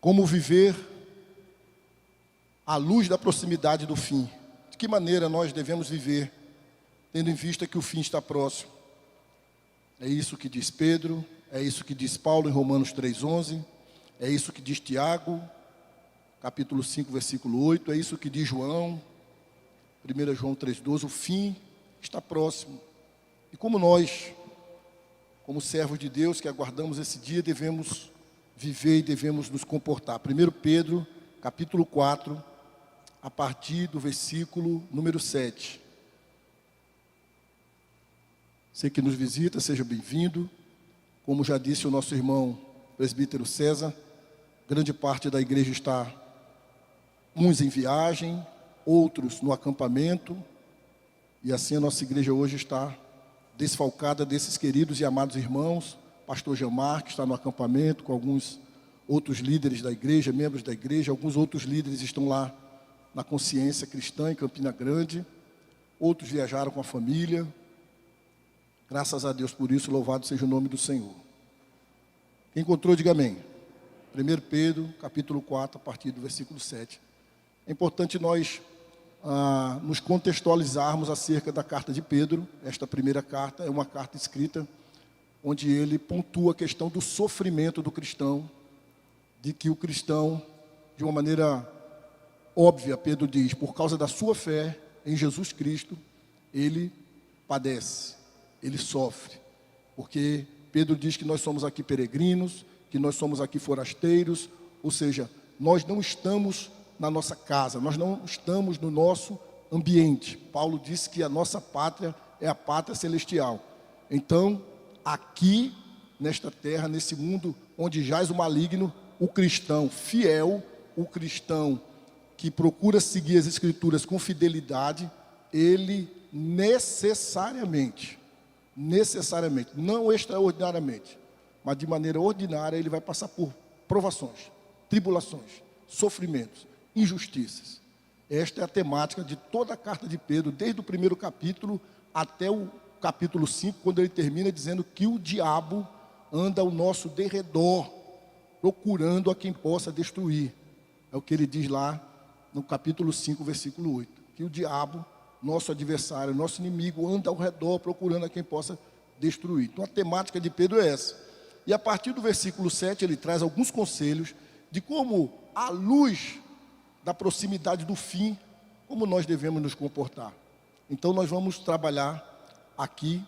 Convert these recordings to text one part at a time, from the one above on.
Como viver à luz da proximidade do fim? De que maneira nós devemos viver, tendo em vista que o fim está próximo? É isso que diz Pedro, é isso que diz Paulo em Romanos 3,11, é isso que diz Tiago, capítulo 5, versículo 8, é isso que diz João, 1 João 3,12, o fim está próximo. E como nós, como servos de Deus que aguardamos esse dia, devemos viver e devemos nos comportar. 1 Pedro, capítulo 4, a partir do versículo número 7. Você que nos visita, seja bem-vindo. Como já disse o nosso irmão presbítero César, grande parte da igreja está, uns em viagem, outros no acampamento, e assim a nossa igreja hoje está desfalcada desses queridos e amados irmãos. Pastor Jamar, que está no acampamento, com alguns outros líderes da igreja, membros da igreja, alguns outros líderes estão lá na Consciência Cristã, em Campina Grande, outros viajaram com a família. Graças a Deus por isso, louvado seja o nome do Senhor. Quem encontrou, diga amém. 1 Pedro, capítulo 4, a partir do versículo 7. É importante nós nos contextualizarmos acerca da carta de Pedro. Esta primeira carta é uma carta escrita onde ele pontua a questão do sofrimento do cristão, de que o cristão, de uma maneira óbvia, Pedro diz, por causa da sua fé em Jesus Cristo, ele padece, ele sofre, porque Pedro diz que nós somos aqui peregrinos, que nós somos aqui forasteiros, ou seja, nós não estamos na nossa casa, nós não estamos no nosso ambiente. Paulo disse que a nossa pátria é a pátria celestial. Então, aqui, nesta terra, nesse mundo onde jaz o maligno, o cristão fiel, o cristão que procura seguir as Escrituras com fidelidade, ele necessariamente, não extraordinariamente, mas de maneira ordinária, ele vai passar por provações, tribulações, sofrimentos, injustiças. Esta é a temática de toda a carta de Pedro, desde o primeiro capítulo até o capítulo 5, quando ele termina dizendo que o diabo anda ao nosso derredor, procurando a quem possa destruir. É o que ele diz lá no capítulo 5, versículo 8. Que o diabo, nosso adversário, nosso inimigo, anda ao redor procurando a quem possa destruir. Então a temática de Pedro é essa. E a partir do versículo 7 ele traz alguns conselhos de como, à luz da proximidade do fim, como nós devemos nos comportar. Então nós vamos trabalhar aqui,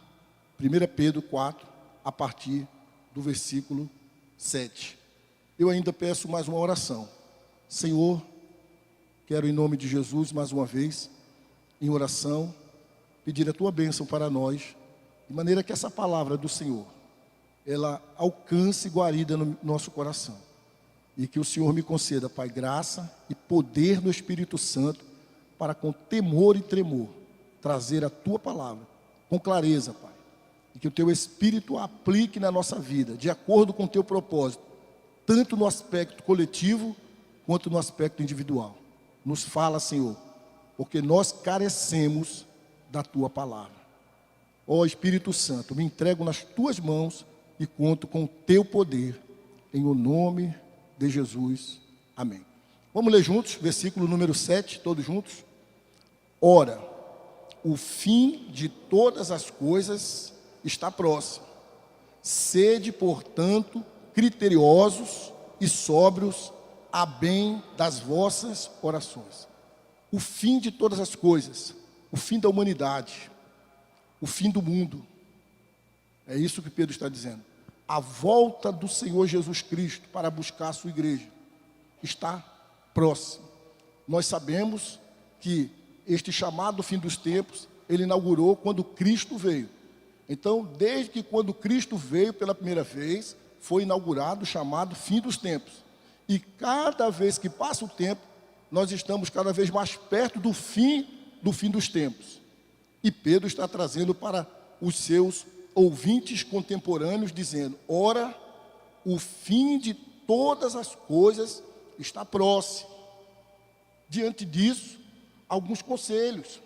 1 Pedro 4, a partir do versículo 7. Eu ainda peço mais uma oração. Senhor, quero em nome de Jesus, mais uma vez, em oração, pedir a Tua bênção para nós, de maneira que essa palavra do Senhor, ela alcance guarida no nosso coração. E que o Senhor me conceda, Pai, graça e poder no Espírito Santo, para com temor e tremor, trazer a Tua palavra, com clareza, Pai. E que o Teu Espírito a aplique na nossa vida, de acordo com o Teu propósito, tanto no aspecto coletivo, quanto no aspecto individual. Nos fala, Senhor, porque nós carecemos da Tua palavra. Ó Espírito Santo, me entrego nas Tuas mãos e conto com o Teu poder, em o nome de Jesus. Amém. Vamos ler juntos, versículo número 7, todos juntos. Ora, o fim de todas as coisas está próximo. Sede, portanto, criteriosos e sóbrios a bem das vossas orações. O fim de todas as coisas, o fim da humanidade, o fim do mundo. É isso que Pedro está dizendo. A volta do Senhor Jesus Cristo para buscar a sua igreja está próxima. Nós sabemos que este chamado fim dos tempos, ele inaugurou quando Cristo veio. Então, desde que quando Cristo veio pela primeira vez, foi inaugurado o chamado fim dos tempos. E cada vez que passa o tempo, nós estamos cada vez mais perto do fim dos tempos. E Pedro está trazendo para os seus ouvintes contemporâneos, dizendo, ora, o fim de todas as coisas está próximo. Diante disso, alguns conselhos.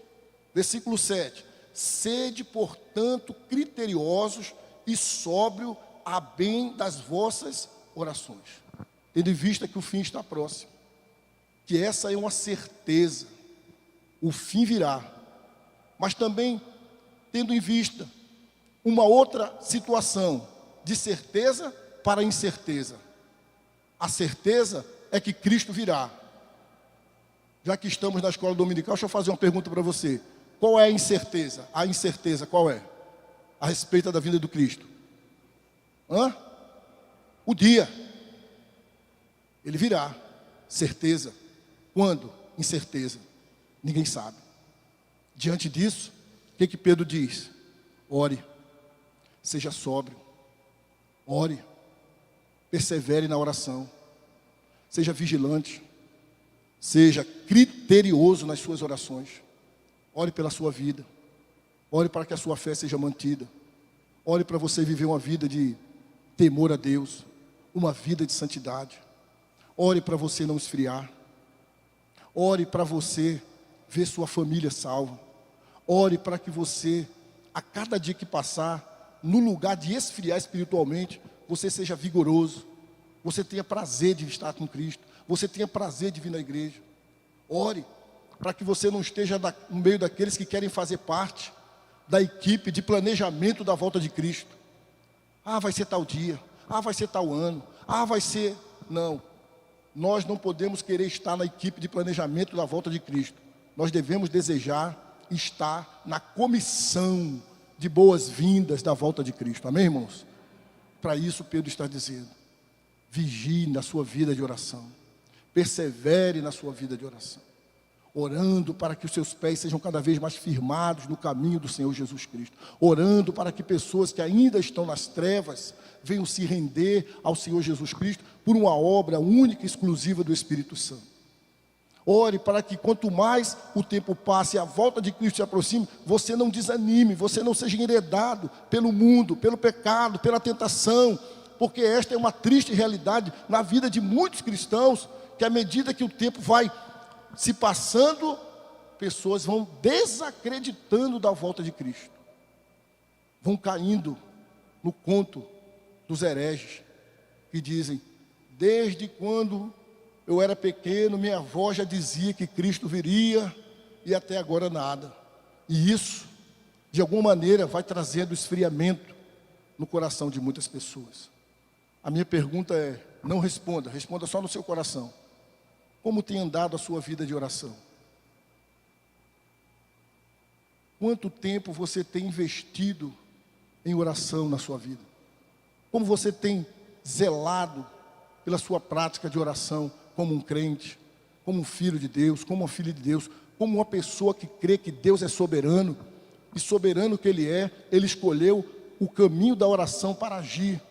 Versículo 7. Sede, portanto, criteriosos e sóbrio a bem das vossas orações. tendo em vista que o fim está próximo. Que essa é uma certeza, o fim virá. Mas também tendo em vista uma outra situação, de certeza para incerteza. A certeza é que Cristo virá. Já que estamos na escola dominical, deixa eu fazer uma pergunta para você. Qual é a incerteza? A incerteza qual é? A respeito da vinda do Cristo. O dia. Ele virá. Certeza. Quando? Incerteza. Ninguém sabe. Diante disso, o que Pedro diz? Ore. Seja sóbrio. Ore. Persevere na oração. Seja vigilante. Seja criterioso nas suas orações. Ore pela sua vida. Ore para que a sua fé seja mantida. Ore para você viver uma vida de temor a Deus. Uma vida de santidade. Ore para você não esfriar. Ore para você ver sua família salva. Ore para que você, a cada dia que passar, no lugar de esfriar espiritualmente, você seja vigoroso. Você tenha prazer de estar com Cristo. Você tenha prazer de vir na igreja. Ore para que você não esteja no meio daqueles que querem fazer parte da equipe de planejamento da volta de Cristo. Vai ser tal dia. Vai ser tal ano. Vai ser... Não. Nós não podemos querer estar na equipe de planejamento da volta de Cristo. Nós devemos desejar estar na comissão de boas-vindas da volta de Cristo. Amém, irmãos? Para isso Pedro está dizendo, vigie na sua vida de oração. Persevere na sua vida de oração. Orando para que os seus pés sejam cada vez mais firmados no caminho do Senhor Jesus Cristo. Orando para que pessoas que ainda estão nas trevas venham se render ao Senhor Jesus Cristo por uma obra única e exclusiva do Espírito Santo. Ore para que quanto mais o tempo passe e a volta de Cristo se aproxime, você não desanime, você não seja enredado pelo mundo, pelo pecado, pela tentação, porque esta é uma triste realidade na vida de muitos cristãos, que à medida que o tempo vai se passando, pessoas vão desacreditando da volta de Cristo. Vão caindo no conto dos hereges, que dizem, desde quando eu era pequeno, minha avó já dizia que Cristo viria, e até agora nada. E isso, de alguma maneira, vai trazendo esfriamento no coração de muitas pessoas. A minha pergunta é, não responda, responda só no seu coração. Como tem andado a sua vida de oração? Quanto tempo você tem investido em oração na sua vida? Como você tem zelado pela sua prática de oração como um crente, como um filho de Deus, como uma filha de Deus, como uma pessoa que crê que Deus é soberano, e soberano que Ele é, Ele escolheu o caminho da oração para agir.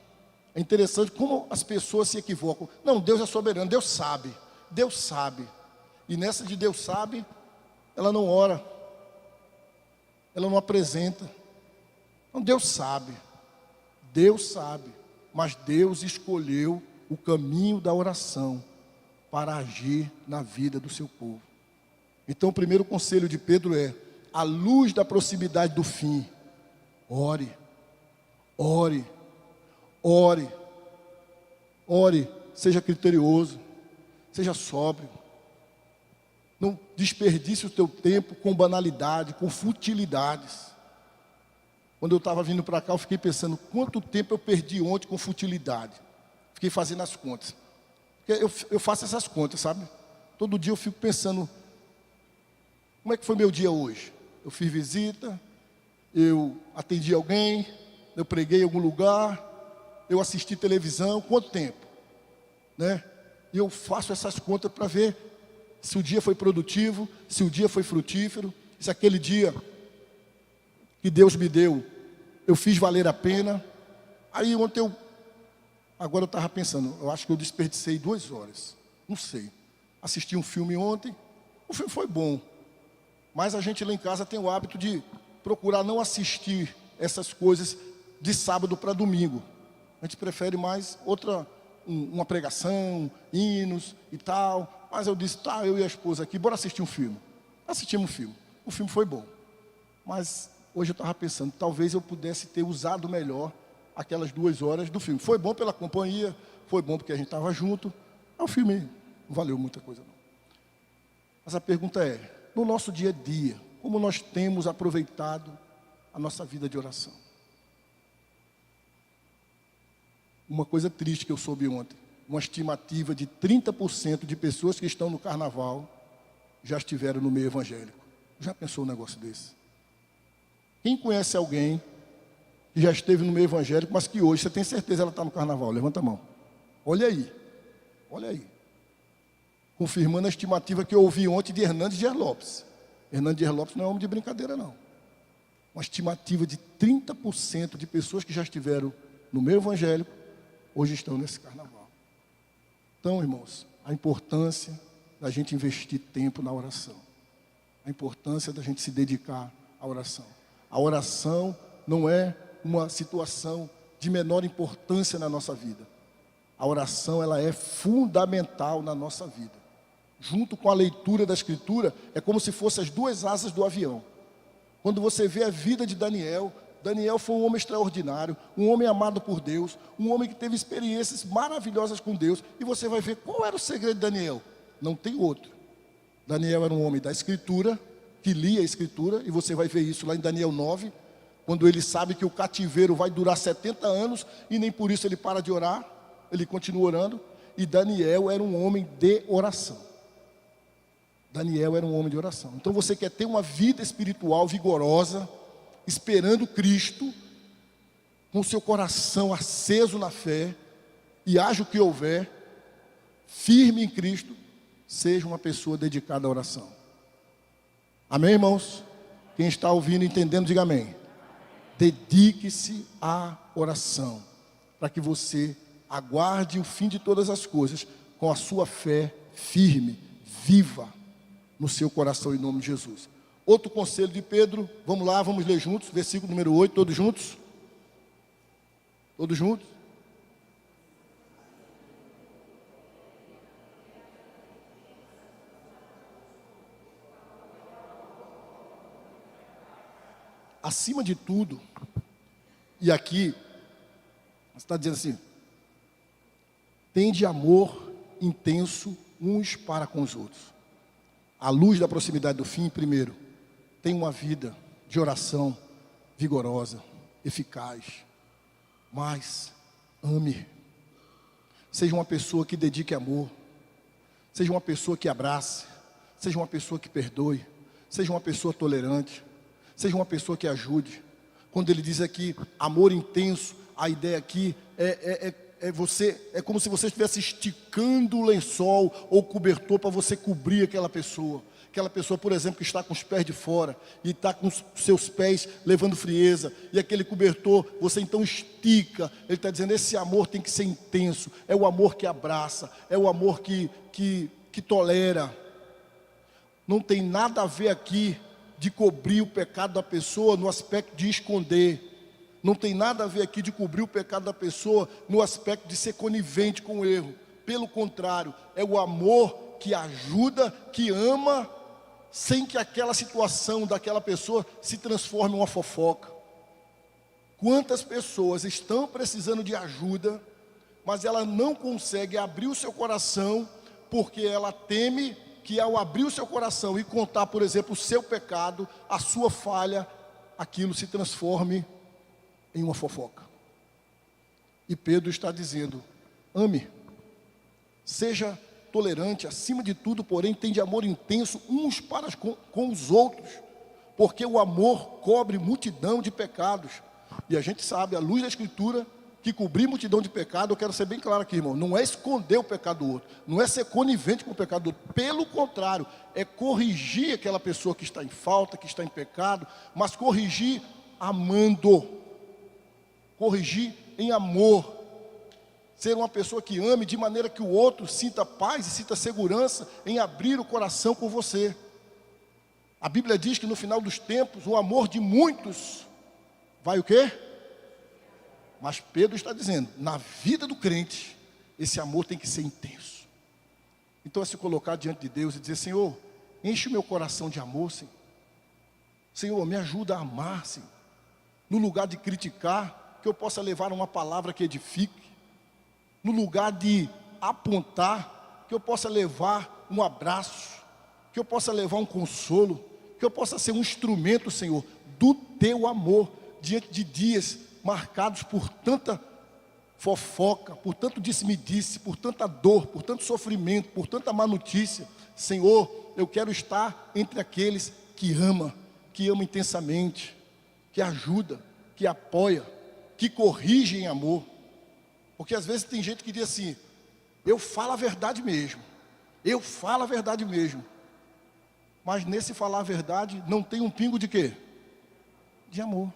É interessante como as pessoas se equivocam. Não, Deus é soberano, Deus sabe. Deus sabe. E nessa de Deus sabe, ela não ora. Ela não apresenta. Então Deus sabe. Deus sabe. Mas Deus escolheu o caminho da oração para agir na vida do seu povo. Então o primeiro conselho de Pedro é, à luz da proximidade do fim, ore. Ore. Ore. Ore. Seja criterioso. Seja sóbrio. Não desperdice o teu tempo com banalidade, com futilidades. Quando eu estava vindo para cá, eu fiquei pensando, quanto tempo eu perdi ontem com futilidade. Fiquei fazendo as contas. Porque eu faço essas contas, sabe? Todo dia eu fico pensando, como é que foi meu dia hoje? Eu fiz visita, eu atendi alguém, eu preguei em algum lugar, eu assisti televisão, quanto tempo? Né? E eu faço essas contas para ver se o dia foi produtivo, se o dia foi frutífero, se aquele dia que Deus me deu, eu fiz valer a pena. Aí ontem agora eu estava pensando, eu acho que eu desperdicei 2 horas, não sei. Assisti um filme ontem, o filme foi bom, mas a gente lá em casa tem o hábito de procurar não assistir essas coisas de sábado para domingo. A gente prefere mais uma pregação, hinos e tal. Mas eu disse, tá, eu e a esposa aqui, bora assistir um filme. Assistimos um filme. O filme foi bom. Mas hoje eu estava pensando, talvez eu pudesse ter usado melhor aquelas 2 horas do filme. Foi bom pela companhia, foi bom porque a gente estava junto, O filme não valeu muita coisa, não. Mas a pergunta é, no nosso dia a dia, como nós temos aproveitado a nossa vida de oração? Uma coisa triste que eu soube ontem, uma estimativa de 30% de pessoas que estão no carnaval já estiveram no meio evangélico. Já pensou um negócio desse? Quem conhece alguém que já esteve no meio evangélico, mas que hoje, você tem certeza ela está no carnaval? Levanta a mão. Olha aí. Olha aí. Confirmando a estimativa que eu ouvi ontem de Hernandes Dias Lopes. Hernandes Dias Lopes não é homem de brincadeira, não. Uma estimativa de 30% de pessoas que já estiveram no meio evangélico, hoje estão nesse carnaval. Então, irmãos, a importância da gente investir tempo na oração. A importância da gente se dedicar à oração. A oração não é uma situação de menor importância na nossa vida. A oração, ela é fundamental na nossa vida. Junto com a leitura da Escritura, é como se fossem as duas asas do avião. Quando você vê a vida de Daniel, Daniel foi um homem extraordinário, um homem amado por Deus, um homem que teve experiências maravilhosas com Deus, e você vai ver qual era o segredo de Daniel. Não tem outro. Daniel era um homem da Escritura, que lia a Escritura, e você vai ver isso lá em Daniel 9, quando ele sabe que o cativeiro vai durar 70 anos, e nem por isso ele para de orar, ele continua orando, e Daniel era um homem de oração. Daniel era um homem de oração. Então você quer ter uma vida espiritual vigorosa, esperando Cristo, com o seu coração aceso na fé, e haja o que houver, firme em Cristo, seja uma pessoa dedicada à oração. Amém, irmãos? Quem está ouvindo e entendendo, diga amém. Dedique-se à oração, para que você aguarde o fim de todas as coisas, com a sua fé firme, viva, no seu coração, em nome de Jesus. Outro conselho de Pedro, vamos lá, vamos ler juntos, versículo número 8, todos juntos? Todos juntos? Acima de tudo, e aqui, está dizendo assim, tende amor intenso uns para com os outros. À luz da proximidade do fim, primeiro, tenha uma vida de oração vigorosa, eficaz, mas ame. Seja uma pessoa que dedique amor, seja uma pessoa que abrace, seja uma pessoa que perdoe, seja uma pessoa tolerante, seja uma pessoa que ajude. Quando ele diz aqui, amor intenso, a ideia aqui é como se você estivesse esticando o lençol ou o cobertor para você cobrir aquela pessoa. Aquela pessoa, por exemplo, que está com os pés de fora e está com os seus pés levando frieza, e aquele cobertor, você então estica. Ele está dizendo, esse amor tem que ser intenso, é o amor que abraça, é o amor que tolera. Não tem nada a ver aqui de cobrir o pecado da pessoa no aspecto de esconder. Não tem nada a ver aqui de cobrir o pecado da pessoa no aspecto de ser conivente com o erro. Pelo contrário, é o amor que ajuda, que ama, sem que aquela situação daquela pessoa se transforme em uma fofoca. Quantas pessoas estão precisando de ajuda, mas ela não consegue abrir o seu coração, porque ela teme que ao abrir o seu coração e contar, por exemplo, o seu pecado, a sua falha, aquilo se transforme em uma fofoca. E Pedro está dizendo, ame, seja tolerante, acima de tudo, porém, tem de amor intenso uns para com os outros, porque o amor cobre multidão de pecados. E a gente sabe, à luz da Escritura, que cobrir multidão de pecado, eu quero ser bem claro aqui, irmão, não é esconder o pecado do outro, não é ser conivente com o pecado do outro, pelo contrário, é corrigir aquela pessoa que está em falta, que está em pecado, mas corrigir amando, corrigir em amor, ser uma pessoa que ame de maneira que o outro sinta paz e sinta segurança em abrir o coração com você. A Bíblia diz que no final dos tempos, o amor de muitos vai o quê? Mas Pedro está dizendo, na vida do crente, esse amor tem que ser intenso. Então é se colocar diante de Deus e dizer, Senhor, enche o meu coração de amor, Senhor. Senhor, me ajuda a amar, Senhor. No lugar de criticar, que eu possa levar uma palavra que edifique. No lugar de apontar, que eu possa levar um abraço, que eu possa levar um consolo, que eu possa ser um instrumento, Senhor, do Teu amor, diante de dias marcados por tanta fofoca, por tanto disse-me-disse, por tanta dor, por tanto sofrimento, por tanta má notícia. Senhor, eu quero estar entre aqueles que ama intensamente, que ajuda, que apoia, que corrige em amor. Porque às vezes tem gente que diz assim, eu falo a verdade mesmo, eu falo a verdade mesmo. Mas nesse falar a verdade não tem um pingo de quê? De amor.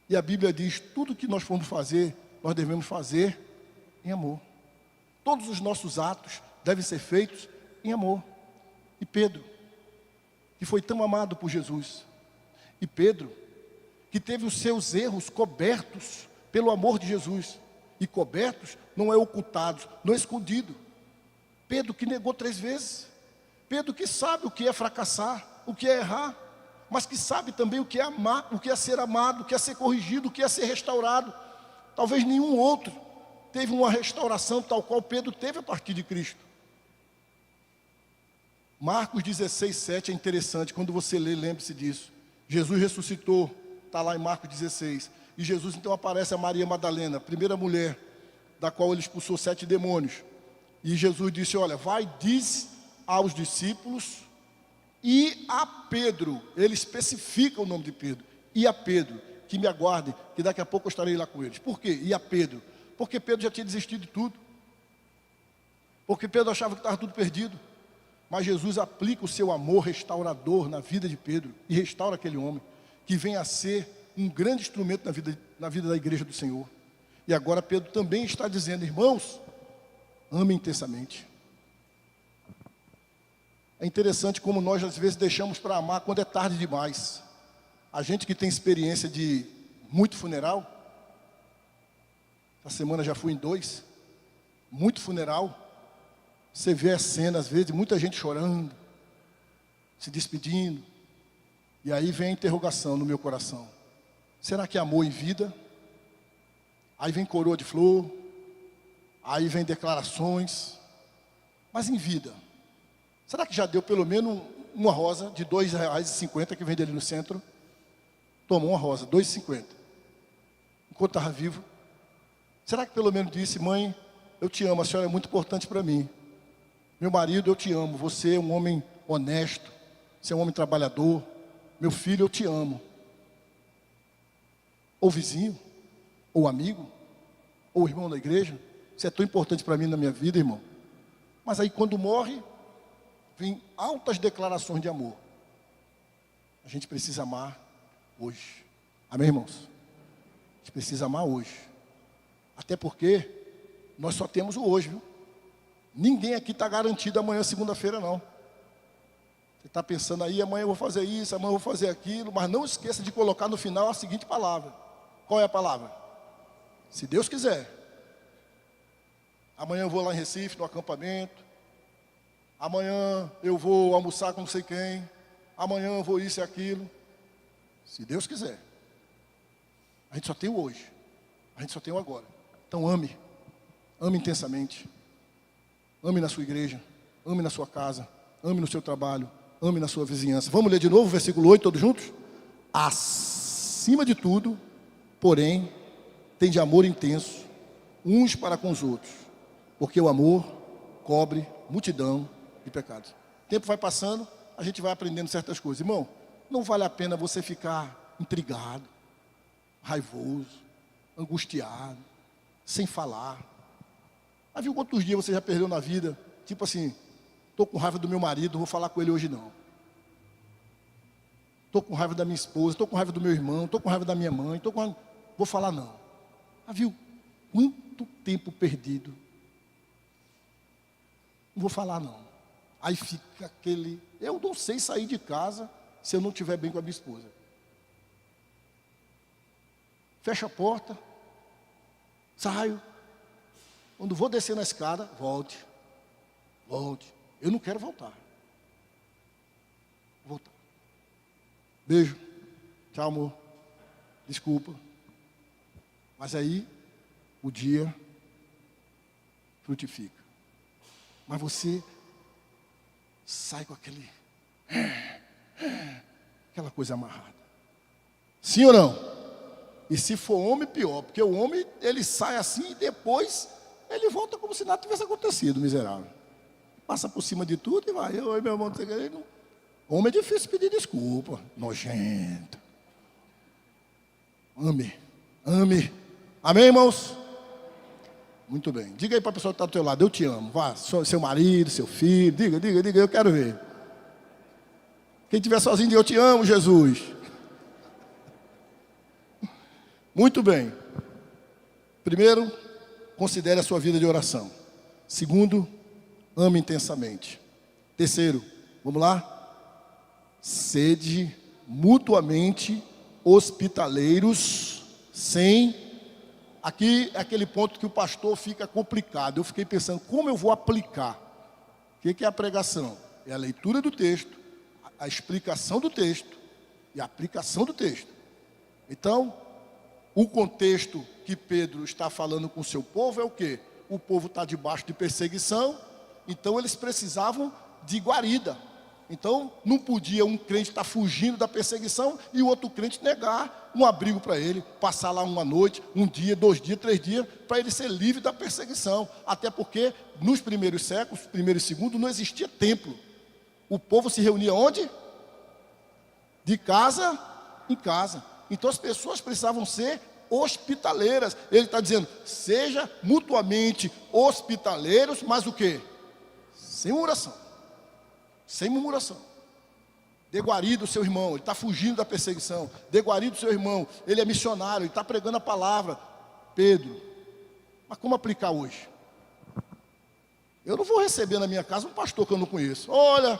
E a Bíblia diz, tudo que nós formos fazer, nós devemos fazer em amor. Todos os nossos atos devem ser feitos em amor. E Pedro, que foi tão amado por Jesus, e Pedro, que teve os seus erros cobertos pelo amor de Jesus, e cobertos não é ocultados, não é escondido. Pedro que negou 3 vezes, Pedro que sabe o que é fracassar, o que é errar, mas que sabe também o que é amar, o que é ser amado, o que é ser corrigido, o que é ser restaurado. Talvez nenhum outro teve uma restauração tal qual Pedro teve a partir de Cristo. Marcos 16, 7 é interessante, quando você lê, lembre-se disso. Jesus ressuscitou, está lá em Marcos 16. E Jesus então aparece a Maria Madalena, a primeira mulher, da qual ele expulsou 7 demônios. E Jesus disse, olha, vai, diz aos discípulos e a Pedro, ele especifica o nome de Pedro, e a Pedro, que me aguardem, que daqui a pouco eu estarei lá com eles. Por quê? E a Pedro? Porque Pedro já tinha desistido de tudo. Porque Pedro achava que estava tudo perdido. Mas Jesus aplica o seu amor restaurador na vida de Pedro e restaura aquele homem, que vem a ser um grande instrumento na vida da igreja do Senhor. E agora Pedro também está dizendo, irmãos, amem intensamente. É interessante como nós às vezes deixamos para amar quando é tarde demais. A gente que tem experiência de muito funeral, essa semana já fui em 2, muito funeral, você vê a cena às vezes de muita gente chorando, se despedindo, e aí vem a interrogação no meu coração, será que é amor em vida? Aí vem coroa de flor, aí vem declarações, mas em vida, será que já deu pelo menos uma rosa de R$2,50 que vende ali no centro? Tomou uma rosa, R$2,50, enquanto estava vivo. Será que pelo menos disse, mãe, eu te amo, a senhora é muito importante para mim. Meu marido, eu te amo, você é um homem honesto, você é um homem trabalhador. Meu filho, eu te amo. Ou vizinho, ou amigo, ou irmão da igreja, você é tão importante para mim na minha vida, irmão. Mas aí quando morre, vem altas declarações de amor. A gente precisa amar hoje. Amém, irmãos? A gente precisa amar hoje. Até porque nós só temos o hoje, viu? Ninguém aqui está garantido amanhã, segunda-feira, não. Você está pensando aí, amanhã eu vou fazer isso, amanhã eu vou fazer aquilo, mas não esqueça de colocar no final a seguinte palavra. Qual é a palavra? Se Deus quiser. Amanhã eu vou lá em Recife, no acampamento. Amanhã eu vou almoçar com não sei quem. Amanhã eu vou isso e aquilo. Se Deus quiser. A gente só tem o hoje. A gente só tem o agora. Então ame. Ame intensamente. Ame na sua igreja. Ame na sua casa. Ame no seu trabalho. Ame na sua vizinhança. Vamos ler de novo o versículo 8, todos juntos? Acima de tudo, porém, tende amor intenso, uns para com os outros. Porque o amor cobre multidão de pecados. O tempo vai passando, a gente vai aprendendo certas coisas. Irmão, não vale a pena você ficar intrigado, raivoso, angustiado, sem falar. Mas viu quantos dias você já perdeu na vida? Tipo assim, estou com raiva do meu marido, não vou falar com ele hoje não. Estou com raiva da minha esposa, estou com raiva do meu irmão, estou com raiva da minha mãe, vou falar não. Mas viu quanto tempo perdido? Não vou falar não. Aí fica aquele, eu não sei sair de casa se eu não estiver bem com a minha esposa. Fecha a porta, saio. Quando vou descer na escada, volte. Eu não quero voltar. Vou voltar. Beijo. Tchau, amor. Desculpa. Mas aí, o dia frutifica. mas você sai com aquela coisa amarrada. Sim ou não? E se for homem, pior, porque o homem, ele sai assim e depois ele volta como se nada tivesse acontecido, miserável. Passa por cima de tudo e vai. Oi, meu irmão, não sei o que. Homem é difícil pedir desculpa, nojento. Ame. Amém, irmãos? Muito bem. Diga aí para a pessoa que está do teu lado, eu te amo. Vá, seu marido, seu filho, diga, eu quero ver. Quem estiver sozinho, diga, eu te amo, Jesus. Muito bem. Primeiro, considere a sua vida de oração. Segundo, ame intensamente. Terceiro, vamos lá? Sede mutuamente hospitaleiros, sem... Aqui é aquele ponto que o pastor fica complicado. Eu fiquei pensando, como eu vou aplicar? O que é a pregação? É a leitura do texto, a explicação do texto e a aplicação do texto. Então, o contexto que Pedro está falando com o seu povo é o quê? O povo está debaixo de perseguição, então eles precisavam de guarida. Então, não podia um crente estar fugindo da perseguição e o outro crente negar um abrigo para ele, passar lá uma noite, um dia, 2 dias, 3 dias, para ele ser livre da perseguição. Até porque, nos primeiros séculos, primeiro e segundo, não existia templo. O povo se reunia onde? De casa em casa. Então, as pessoas precisavam ser hospitaleiras. Ele está dizendo, seja mutuamente hospitaleiros, mas o quê? Sem oração. Sem murmuração. Dê guarida o seu irmão, ele está fugindo da perseguição. Dê guarida o seu irmão, ele é missionário, ele está pregando a palavra. Pedro, mas como aplicar hoje? Eu não vou receber na minha casa um pastor que eu não conheço. Olha,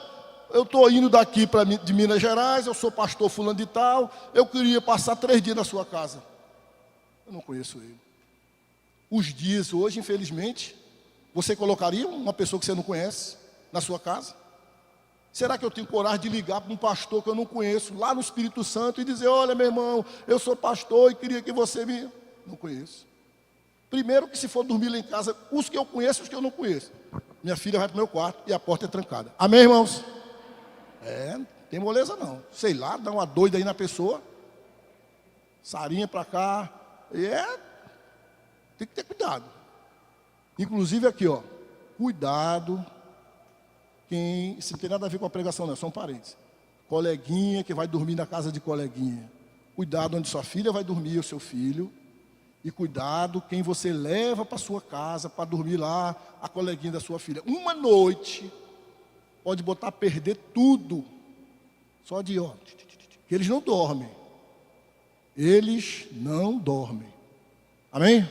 eu estou indo daqui de Minas Gerais, eu sou pastor fulano de tal, eu queria passar 3 dias na sua casa. Eu não conheço ele. Os dias hoje, infelizmente, você colocaria uma pessoa que você não conhece na sua casa? Será que eu tenho coragem de ligar para um pastor que eu não conheço, lá no Espírito Santo, e dizer, olha, meu irmão, eu sou pastor e queria que você me... Não conheço. Primeiro que se for dormir lá em casa, os que eu conheço e os que eu não conheço. Minha filha vai para o meu quarto e a porta é trancada. Amém, irmãos? Não tem moleza não. Sei lá, dá uma doida aí na pessoa. Sarinha para cá. Tem que ter cuidado. Inclusive aqui, ó. Cuidado... Isso não tem nada a ver com a pregação, não, são parentes. Coleguinha que vai dormir na casa de coleguinha. Cuidado onde sua filha vai dormir, o seu filho. E cuidado quem você leva para sua casa para dormir lá, a coleguinha da sua filha. Uma noite pode botar a perder tudo. Só de ó, que eles não dormem. Eles não dormem. Amém?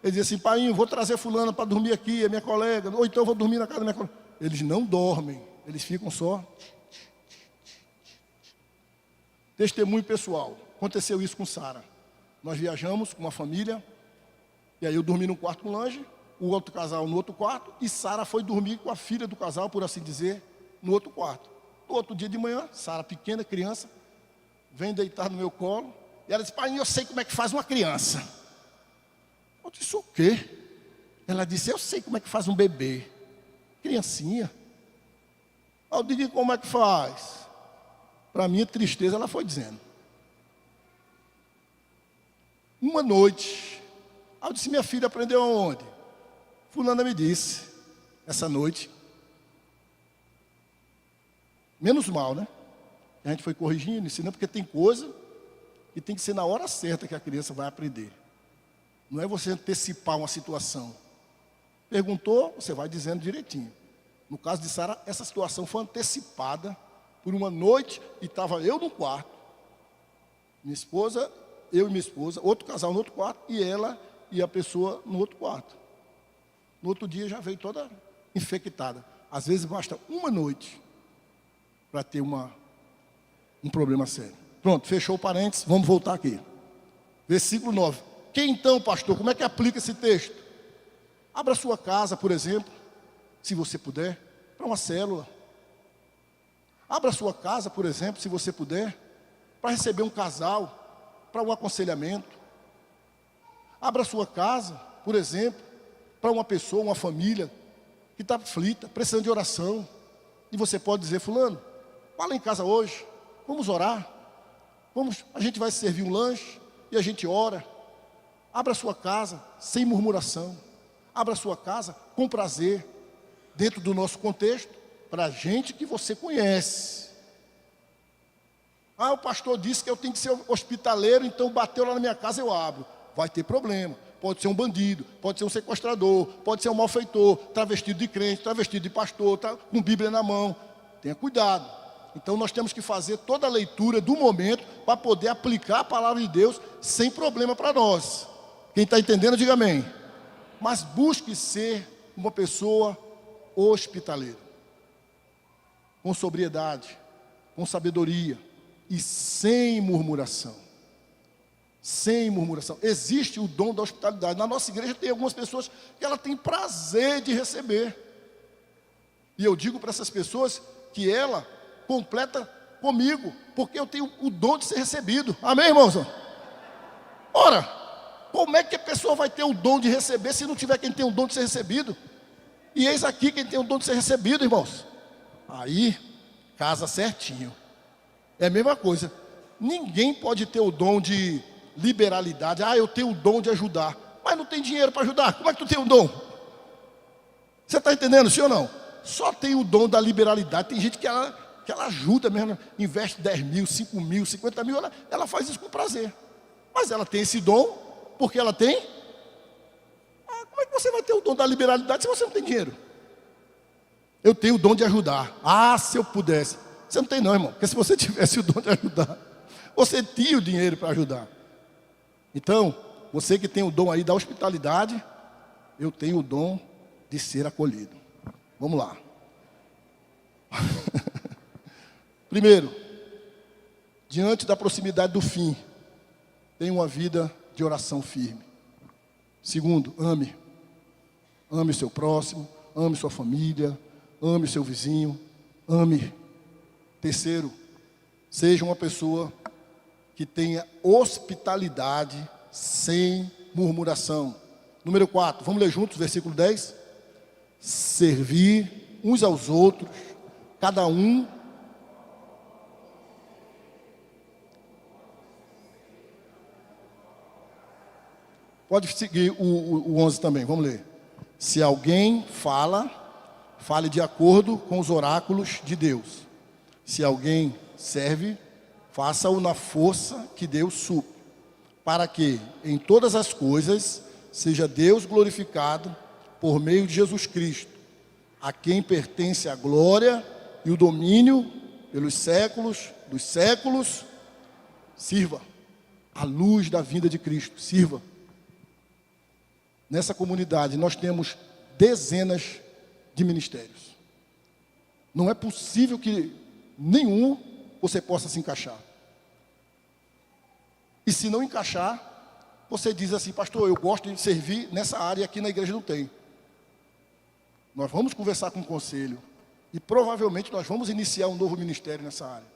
Ele diz assim, pai, vou trazer fulana para dormir aqui, é minha colega. Ou então eu vou dormir na casa da minha colega. Eles não dormem, eles ficam só. Testemunho pessoal, aconteceu isso com Sara. Nós viajamos com uma família, e aí eu dormi num quarto com o Lange, o outro casal no outro quarto, e Sara foi dormir com a filha do casal, por assim dizer, no outro quarto. No outro dia de manhã, Sara, pequena criança, vem deitar no meu colo, e ela disse, pai, eu sei como é que faz uma criança. Eu disse, o quê? Ela disse, eu sei como é que faz um bebê. Criancinha. Eu digo, como é que faz? Para minha tristeza, ela foi dizendo. Uma noite, eu disse, minha filha aprendeu aonde? Fulana me disse, essa noite. Menos mal, né? A gente foi corrigindo, ensinando, porque tem coisa que tem que ser na hora certa que a criança vai aprender. Não é você antecipar uma situação. Perguntou, você vai dizendo direitinho. No caso de Sara, essa situação foi antecipada por uma noite e estava eu no quarto, minha esposa, eu e minha esposa, outro casal no outro quarto e ela e a pessoa no outro quarto. No outro dia já veio toda infectada. Às vezes basta uma noite para ter um problema sério. Pronto, fechou o parênteses, vamos voltar aqui. Versículo 9. Que então, pastor, como é que aplica esse texto? Abra sua casa, por exemplo, se você puder, para uma célula. Abra sua casa, por exemplo, se você puder, para receber um casal, para um aconselhamento. Abra sua casa, por exemplo, para uma pessoa, uma família, que que está aflita, precisando de oração. E você pode dizer: fulano, fala em casa hoje, vamos orar. A gente vai servir um lanche e a gente ora. Abra a sua casa sem murmuração. Abra a sua casa com prazer, dentro do nosso contexto, para gente que você conhece. O pastor disse que eu tenho que ser hospitaleiro, então bateu lá na minha casa, eu abro. Vai ter problema. Pode ser um bandido, pode ser um sequestrador, pode ser um malfeitor, travestido de crente, travestido de pastor, com Bíblia na mão. Tenha cuidado. Então nós temos que fazer toda a leitura do momento para poder aplicar a palavra de Deus sem problema para nós. Quem está entendendo, diga amém. Mas busque ser uma pessoa hospitaleira, com sobriedade, com sabedoria e sem murmuração. Sem murmuração. Existe o dom da hospitalidade. Na nossa igreja tem algumas pessoas que ela tem prazer de receber. E eu digo para essas pessoas que ela completa comigo, porque eu tenho o dom de ser recebido. Amém, irmãos? Ora, como é que a pessoa vai ter o dom de receber se não tiver quem tem o dom de ser recebido? E eis aqui quem tem o dom de ser recebido, irmãos. Aí, casa certinho. É a mesma coisa. Ninguém pode ter o dom de liberalidade. Eu tenho o dom de ajudar, mas não tem dinheiro para ajudar. Como é que tu tem o dom? Você está entendendo, sim ou não? Só tem o dom da liberalidade. Tem gente que ela ajuda mesmo, investe 10 mil, 5 mil, 50 mil, ela faz isso com prazer. Mas ela tem esse dom, porque ela tem. Como é que você vai ter o dom da liberalidade se você não tem dinheiro? Eu tenho o dom de ajudar. Se eu pudesse. Você não tem não, irmão, porque se você tivesse o dom de ajudar, você tinha o dinheiro para ajudar. Então, você que tem o dom aí da hospitalidade, eu tenho o dom de ser acolhido. Vamos lá. Primeiro, diante da proximidade do fim, tenha uma vida de oração firme. Segundo, ame. Ame o seu próximo, ame sua família, ame o seu vizinho, ame. Terceiro, seja uma pessoa que tenha hospitalidade sem murmuração. Número 4, vamos ler juntos, versículo 10. Servir uns aos outros, cada um. Pode seguir o 11 também, vamos ler. Se alguém fale de acordo com os oráculos de Deus. Se alguém serve, faça-o na força que Deus supre, para que em todas as coisas seja Deus glorificado por meio de Jesus Cristo, a quem pertence a glória e o domínio pelos séculos dos séculos. Sirva à luz da vinda de Cristo, sirva. Nessa comunidade nós temos dezenas de ministérios. Não é possível que nenhum você possa se encaixar. E se não encaixar, você diz assim: pastor, eu gosto de servir nessa área, aqui na igreja não tem. Nós vamos conversar com o conselho e provavelmente nós vamos iniciar um novo ministério nessa área.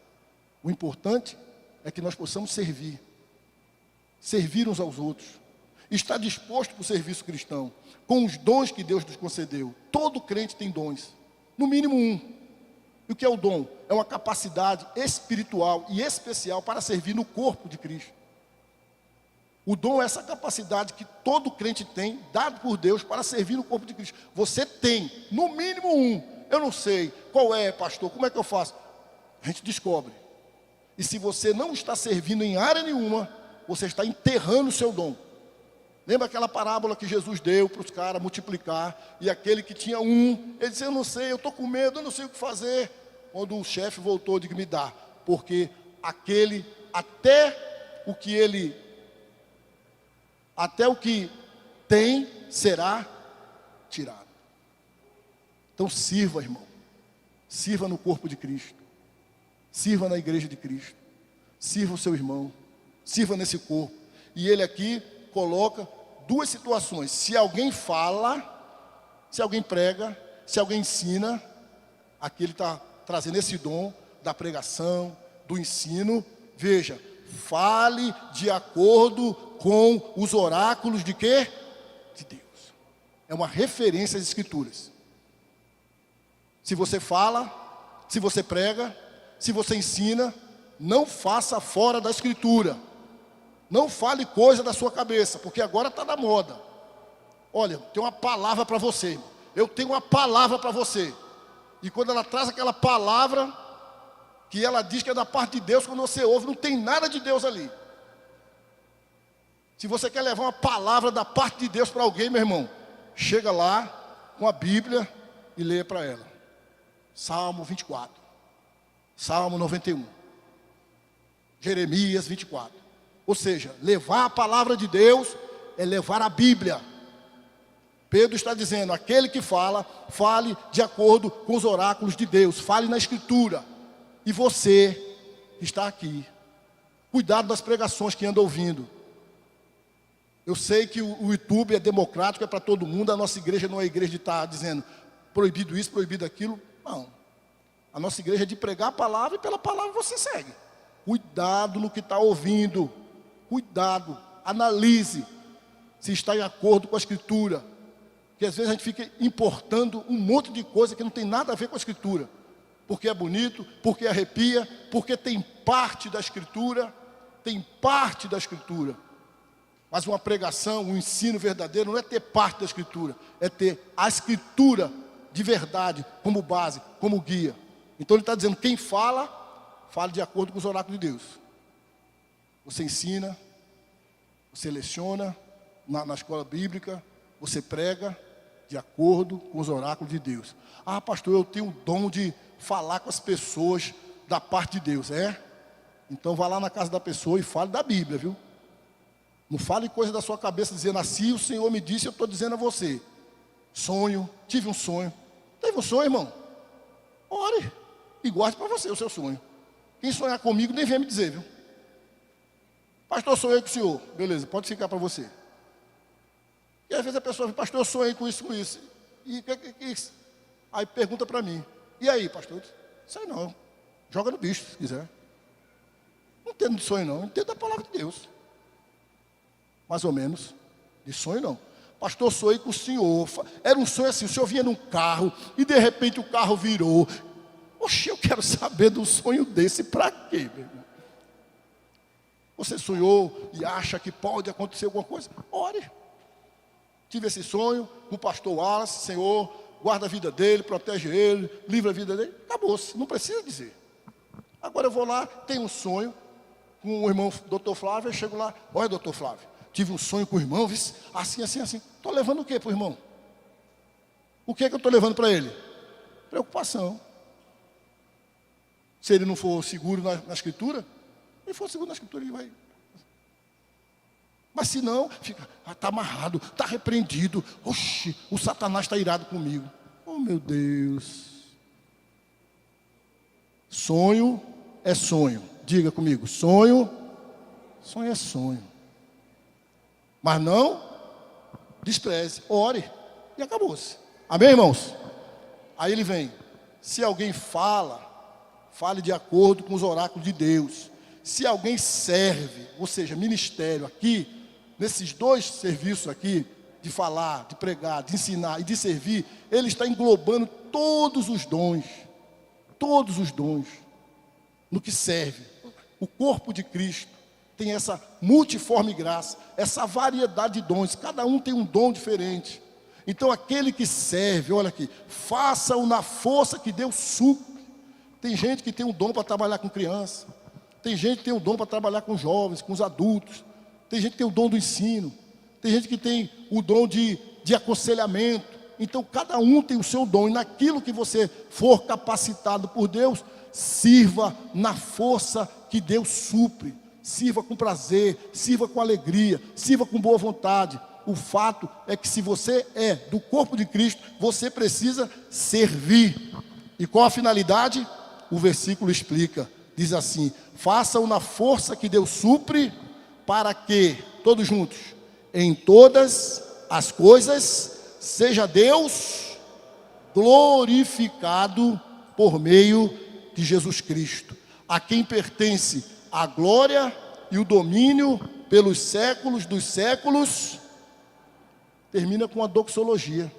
O importante é que nós possamos servir uns aos outros, estar disposto para o serviço cristão, com os dons que Deus nos concedeu. Todo crente tem dons, no mínimo um. E o que é o dom? É uma capacidade espiritual e especial para servir no corpo de Cristo. O dom é essa capacidade que todo crente tem, dado por Deus, para servir no corpo de Cristo. Você tem, no mínimo um. Eu não sei qual é, pastor, como é que eu faço? A gente descobre. E se você não está servindo em área nenhuma, você está enterrando o seu dom. Lembra aquela parábola que Jesus deu para os caras multiplicar, e aquele que tinha um, ele disse: eu não sei, eu estou com medo, eu não sei o que fazer. Quando o chefe voltou, disse: me dá, porque aquele, até o que tem, será tirado. Então sirva, irmão, sirva no corpo de Cristo, sirva na igreja de Cristo, sirva o seu irmão, sirva nesse corpo. E ele aqui coloca duas situações: se alguém fala, se alguém prega, se alguém ensina. Aqui ele está trazendo esse dom da pregação, do ensino. Veja, fale de acordo com os oráculos de quê? De Deus. É uma referência às Escrituras. Se você fala, se você prega, se você ensina, não faça fora da Escritura. Não fale coisa da sua cabeça, porque agora está na moda. Olha, tem uma palavra para você, irmão. Eu tenho uma palavra para você. E quando ela traz aquela palavra, que ela diz que é da parte de Deus, quando você ouve, não tem nada de Deus ali. Se você quer levar uma palavra da parte de Deus para alguém, meu irmão, chega lá com a Bíblia e leia para ela. Salmo 24, Salmo 91, Jeremias 24. Ou seja, levar a palavra de Deus é levar a Bíblia. Pedro está dizendo, aquele que fala, fale de acordo com os oráculos de Deus, fale na Escritura. E você que está aqui, cuidado das pregações que anda ouvindo. Eu sei que o YouTube é democrático, é para todo mundo, a nossa igreja não é igreja de estar dizendo proibido isso, proibido aquilo. Não. A nossa igreja é de pregar a palavra e pela palavra você segue. Cuidado no que está ouvindo. Cuidado, analise se está em acordo com a Escritura. Porque às vezes a gente fica importando um monte de coisa que não tem nada a ver com a Escritura. Porque é bonito, porque arrepia, porque tem parte da Escritura, Mas uma pregação, um ensino verdadeiro não é ter parte da Escritura, é ter a Escritura de verdade como base, como guia. Então ele está dizendo, quem fala, fale de acordo com os oráculos de Deus. Você ensina, você leciona na escola bíblica, você prega de acordo com os oráculos de Deus. Ah, pastor, eu tenho o dom de falar com as pessoas da parte de Deus. É? Então vá lá na casa da pessoa e fale da Bíblia, viu? Não fale coisa da sua cabeça dizendo assim, o Senhor me disse, eu estou dizendo a você. Sonho, tive um sonho. Teve um sonho, irmão? Ore e guarde para você o seu sonho. Quem sonhar comigo nem vem me dizer, viu? Pastor, sonhei com o senhor. Beleza, pode ficar para você. E às vezes a pessoa diz, pastor, eu sonhei com isso, com isso. E isso? Aí pergunta para mim. E aí, pastor? Sei não. Joga no bicho, se quiser. Não entendo de sonho, não. Entendo da palavra de Deus. Mais ou menos. De sonho, não. Pastor, sonhei com o senhor. Era um sonho assim, o senhor vinha num carro e de repente o carro virou. Oxe, eu quero saber de um sonho desse para quê, meu irmão? Você sonhou e acha que pode acontecer alguma coisa? Ore. Tive esse sonho com o pastor Wallace, Senhor, guarda a vida dele, protege ele, livra a vida dele. Acabou-se, não precisa dizer. Agora eu vou lá, tenho um sonho com o irmão doutor Flávio, eu chego lá, olha doutor Flávio, tive um sonho com o irmão, assim. Estou levando o que para o irmão? O que é que eu estou levando para ele? Preocupação. Se ele não for seguro na Escritura, ele for seguro na Escritura, ele vai. Mas se não, fica, está amarrado, está repreendido. Oxi, o Satanás está irado comigo. Oh meu Deus. Sonho é sonho. Diga comigo, sonho é sonho. Mas não despreze, ore e acabou-se. Amém, irmãos? Aí ele vem, se alguém fale de acordo com os oráculos de Deus. Se alguém serve, ou seja, ministério aqui, nesses dois serviços aqui, de falar, de pregar, de ensinar e de servir, ele está englobando todos os dons no que serve. O corpo de Cristo tem essa multiforme graça, essa variedade de dons, cada um tem um dom diferente. Então aquele que serve, olha aqui, faça-o na força que Deus supre. Tem gente que tem um dom para trabalhar com criança, tem gente que tem um dom para trabalhar com jovens, com os adultos, tem gente que tem o dom do ensino, tem gente que tem o dom de aconselhamento. Então cada um tem o seu dom, e naquilo que você for capacitado por Deus, sirva na força que Deus supre, sirva com prazer, sirva com alegria, sirva com boa vontade. O fato é que se você é do corpo de Cristo, você precisa servir. E qual a finalidade? O versículo explica, diz assim, faça-o na força que Deus supre, para que, todos juntos, em todas as coisas, seja Deus glorificado por meio de Jesus Cristo, a quem pertence a glória e o domínio pelos séculos dos séculos. Termina com a doxologia,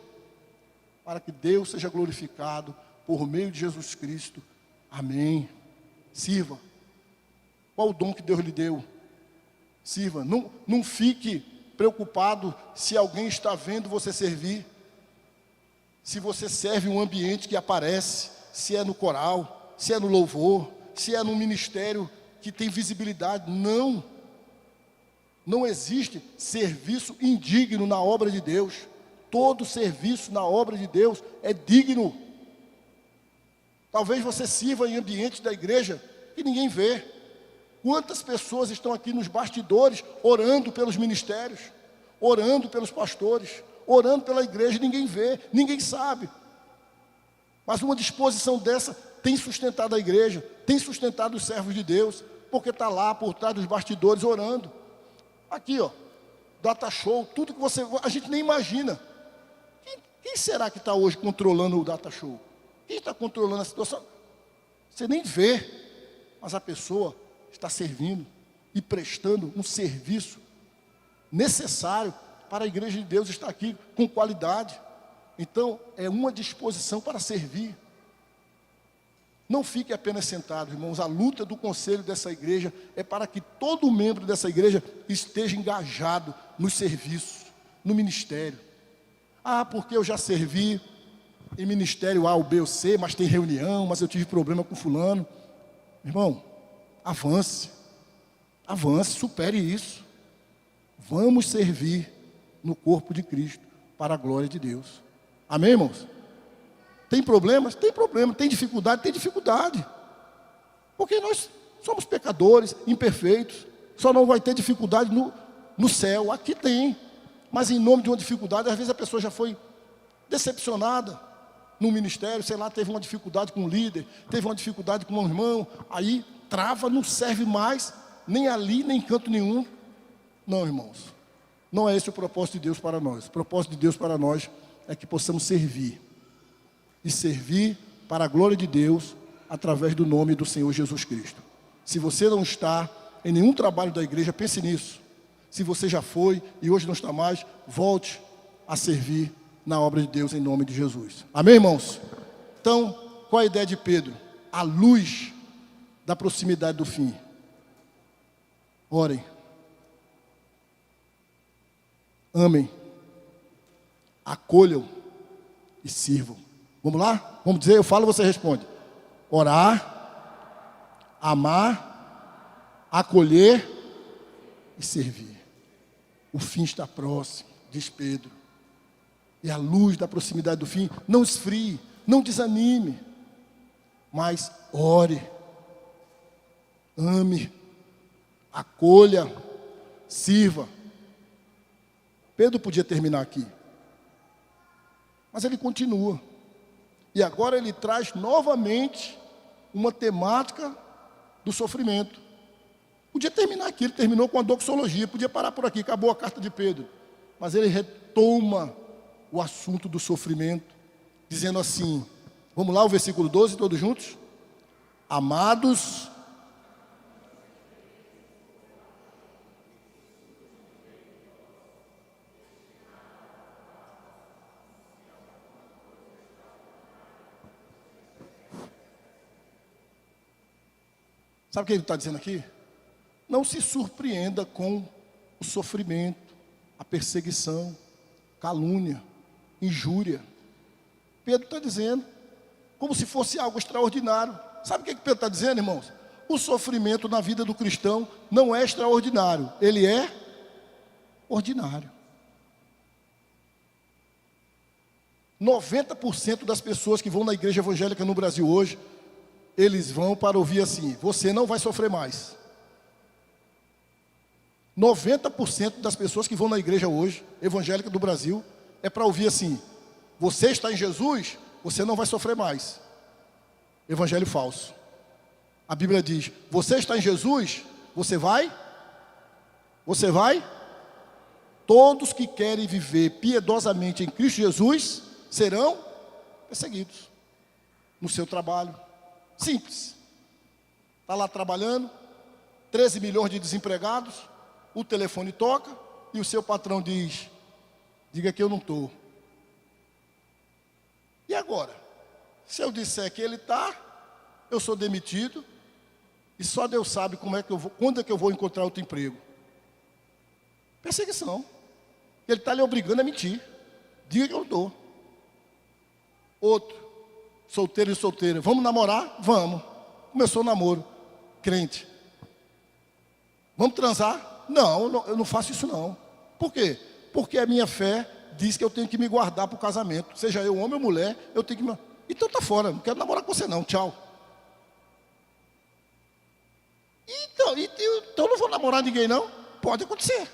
para que Deus seja glorificado por meio de Jesus Cristo. Amém. Sirva. Qual o dom que Deus lhe deu? Sirva. Não fique preocupado se alguém está vendo você servir. Se você serve um ambiente que aparece, se é no coral, se é no louvor, se é no ministério que tem visibilidade. Não. Não existe serviço indigno na obra de Deus. Todo serviço na obra de Deus é digno. Talvez você sirva em ambiente da igreja que ninguém vê. Quantas pessoas estão aqui nos bastidores orando pelos ministérios, orando pelos pastores, orando pela igreja, ninguém vê, ninguém sabe. Mas uma disposição dessa tem sustentado a igreja, tem sustentado os servos de Deus, porque está lá por trás dos bastidores orando. Aqui, ó, data show, tudo que a gente nem imagina. Quem será que está hoje controlando o data show? Quem está controlando a situação? Você nem vê, mas a pessoa está servindo e prestando um serviço necessário para a igreja de Deus estar aqui com qualidade. Então, é uma disposição para servir. Não fique apenas sentado, irmãos. A luta do conselho dessa igreja é para que todo membro dessa igreja esteja engajado no serviço, no ministério. Ah, porque eu já servi em ministério A, ou B ou C, mas tem reunião, mas eu tive problema com fulano. Irmão, avance, supere isso. Vamos servir no corpo de Cristo para a glória de Deus. Amém, irmãos? Tem problemas? Tem problema. Tem dificuldade? Tem dificuldade. Porque nós somos pecadores, imperfeitos. Só não vai ter dificuldade no céu. Aqui tem. Mas em nome de uma dificuldade, às vezes a pessoa já foi decepcionada no ministério, sei lá, teve uma dificuldade com o líder, teve uma dificuldade com um irmão, aí trava, não serve mais, nem ali, nem em canto nenhum. Não, irmãos. Não é esse o propósito de Deus para nós. O propósito de Deus para nós é que possamos servir. E servir para a glória de Deus através do nome do Senhor Jesus Cristo. Se você não está em nenhum trabalho da igreja, pense nisso. Se você já foi e hoje não está mais, volte a servir na obra de Deus em nome de Jesus. Amém, irmãos? Então, qual a ideia de Pedro? A luz da proximidade do fim. Orem. Amem. Acolham e sirvam. Vamos lá? Vamos dizer, eu falo, você responde. Orar, amar, acolher e servir. O fim está próximo, diz Pedro. E a luz da proximidade do fim, não esfrie, não desanime, mas ore, ame, acolha, sirva. Pedro podia terminar aqui, mas ele continua. E agora ele traz novamente uma temática do sofrimento. Podia terminar aqui, ele terminou com a doxologia, podia parar por aqui, acabou a carta de Pedro. Mas ele retoma o assunto do sofrimento, dizendo assim, vamos lá, o versículo 12, todos juntos? Amados, sabe o que ele está dizendo aqui? Não se surpreenda com o sofrimento, a perseguição, calúnia, injúria. Pedro está dizendo, como se fosse algo extraordinário. Sabe o que Pedro está dizendo, irmãos? O sofrimento na vida do cristão não é extraordinário, ele é ordinário. 90% das pessoas que vão na igreja evangélica no Brasil hoje, eles vão para ouvir assim, você não vai sofrer mais. 90% das pessoas que vão na igreja hoje, evangélica do Brasil, é para ouvir assim, você está em Jesus, você não vai sofrer mais. Evangelho falso. A Bíblia diz, você está em Jesus, você vai? Você vai? Todos que querem viver piedosamente em Cristo Jesus, serão perseguidos. No seu trabalho. Simples. Está lá trabalhando, 13 milhões de desempregados, o telefone toca e o seu patrão diz, diga que eu não estou. E agora? Se eu disser que ele está, eu sou demitido, e só Deus sabe quando é que eu vou encontrar outro emprego. Perseguição. Ele está lhe obrigando a mentir. Diga que eu dou. Outro, solteiro e solteira. Vamos namorar? Vamos. Começou o namoro. Crente. Vamos transar? Não, eu não faço isso não. Por quê? Porque a minha fé diz que eu tenho que me guardar para o casamento. Seja eu homem ou mulher, eu tenho que me... Então tá fora, não quero namorar com você não, tchau. Então eu não vou namorar ninguém não? Pode acontecer.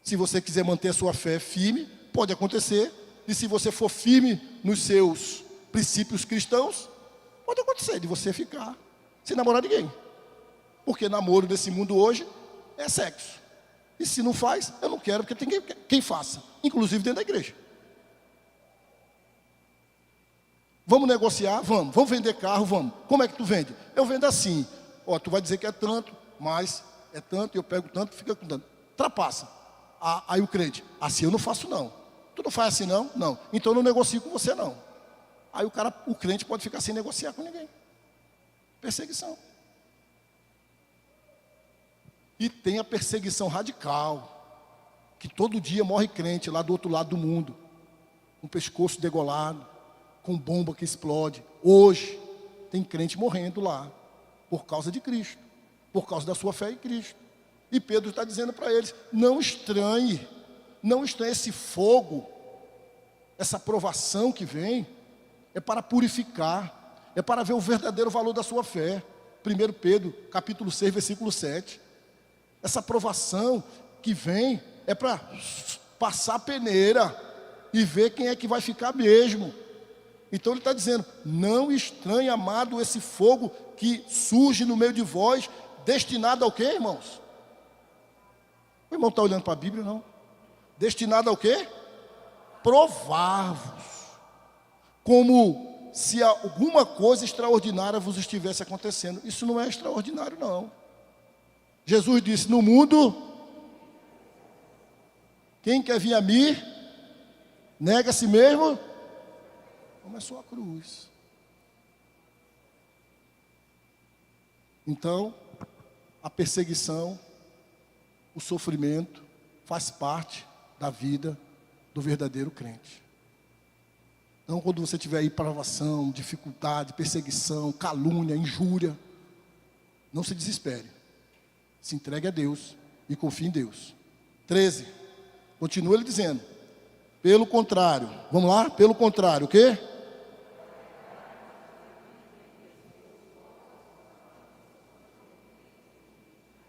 Se você quiser manter a sua fé firme, pode acontecer. E se você for firme nos seus princípios cristãos, pode acontecer de você ficar sem namorar ninguém. Porque namoro nesse mundo hoje é sexo. E se não faz, eu não quero, porque tem quem faça, inclusive dentro da igreja. Vamos negociar? Vamos. Vamos vender carro? Vamos. Como é que tu vende? Eu vendo assim. Ó, tu vai dizer que é tanto, mas é tanto, eu pego tanto, fica com tanto. Trapaça. Aí o crente, assim eu não faço não. Tu não faz assim não? Não. Então eu não negocio com você não. Aí o crente pode ficar sem negociar com ninguém. Perseguição. E tem a perseguição radical, que todo dia morre crente lá do outro lado do mundo, com o pescoço degolado, com bomba que explode. Hoje tem crente morrendo lá, por causa de Cristo, por causa da sua fé em Cristo. E Pedro está dizendo para eles, não estranhe esse fogo, essa provação que vem, é para purificar, é para ver o verdadeiro valor da sua fé. 1 Pedro, capítulo 6, versículo 7. Essa provação que vem é para passar a peneira e ver quem é que vai ficar mesmo. Então ele está dizendo, não estranhe, amado, esse fogo que surge no meio de vós, destinado ao quê, irmãos? O irmão está olhando para a Bíblia, não? Destinado ao quê? Provar-vos. Como se alguma coisa extraordinária vos estivesse acontecendo. Isso não é extraordinário, não. Jesus disse, no mundo, quem quer vir a mim, nega a si mesmo, toma a sua cruz. Então, a perseguição, o sofrimento, faz parte da vida do verdadeiro crente. Então, quando você tiver aí provação, dificuldade, perseguição, calúnia, injúria, não se desespere. Se entregue a Deus e confie em Deus. 13. Continua ele dizendo. Pelo contrário. Vamos lá? Pelo contrário, o quê?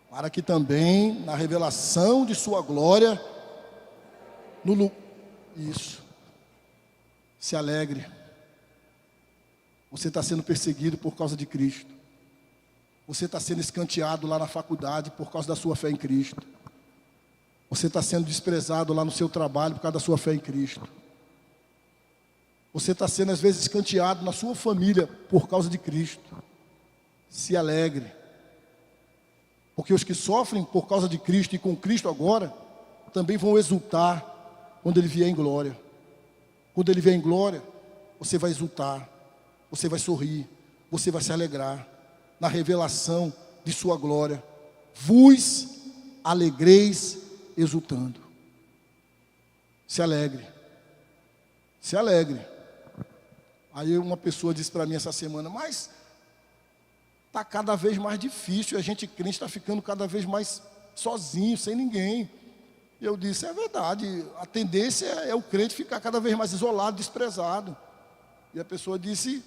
Para que também, na revelação de sua glória, isso. Se alegre. Você está sendo perseguido por causa de Cristo. Você está sendo escanteado lá na faculdade por causa da sua fé em Cristo. Você está sendo desprezado lá no seu trabalho por causa da sua fé em Cristo. Você está sendo às vezes escanteado na sua família por causa de Cristo. Se alegre. Porque os que sofrem por causa de Cristo e com Cristo agora, também vão exultar quando Ele vier em glória. Quando Ele vier em glória, você vai exultar, você vai sorrir, você vai se alegrar na revelação de sua glória. Vos alegreis exultando. Se alegre. Se alegre. Aí uma pessoa disse para mim essa semana, mas está cada vez mais difícil, a gente crente está ficando cada vez mais sozinho, sem ninguém. E eu disse, é verdade, a tendência é o crente ficar cada vez mais isolado, desprezado. E a pessoa disse,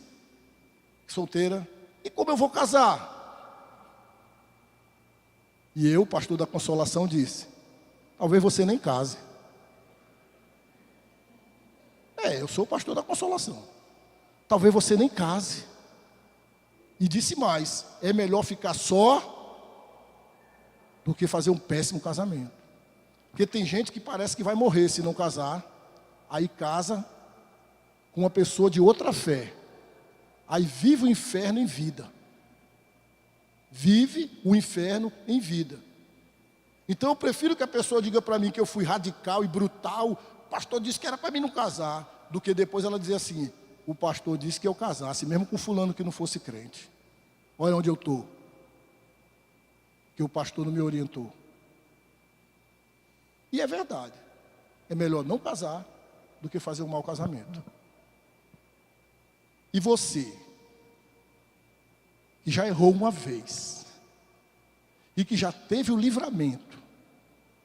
solteira, e como eu vou casar? E eu, pastor da Consolação, disse, talvez você nem case. Eu sou o pastor da Consolação. Talvez você nem case. E disse mais, é melhor ficar só do que fazer um péssimo casamento. Porque tem gente que parece que vai morrer se não casar, aí casa com uma pessoa de outra fé. Aí vive o inferno em vida. Vive o inferno em vida. Então eu prefiro que a pessoa diga para mim que eu fui radical e brutal, o pastor disse que era para mim não casar, do que depois ela dizer assim, o pastor disse que eu casasse, mesmo com fulano que não fosse crente. Olha onde eu estou. Que o pastor não me orientou. E é verdade. É melhor não casar do que fazer um mau casamento. E você, que já errou uma vez, e que já teve o livramento,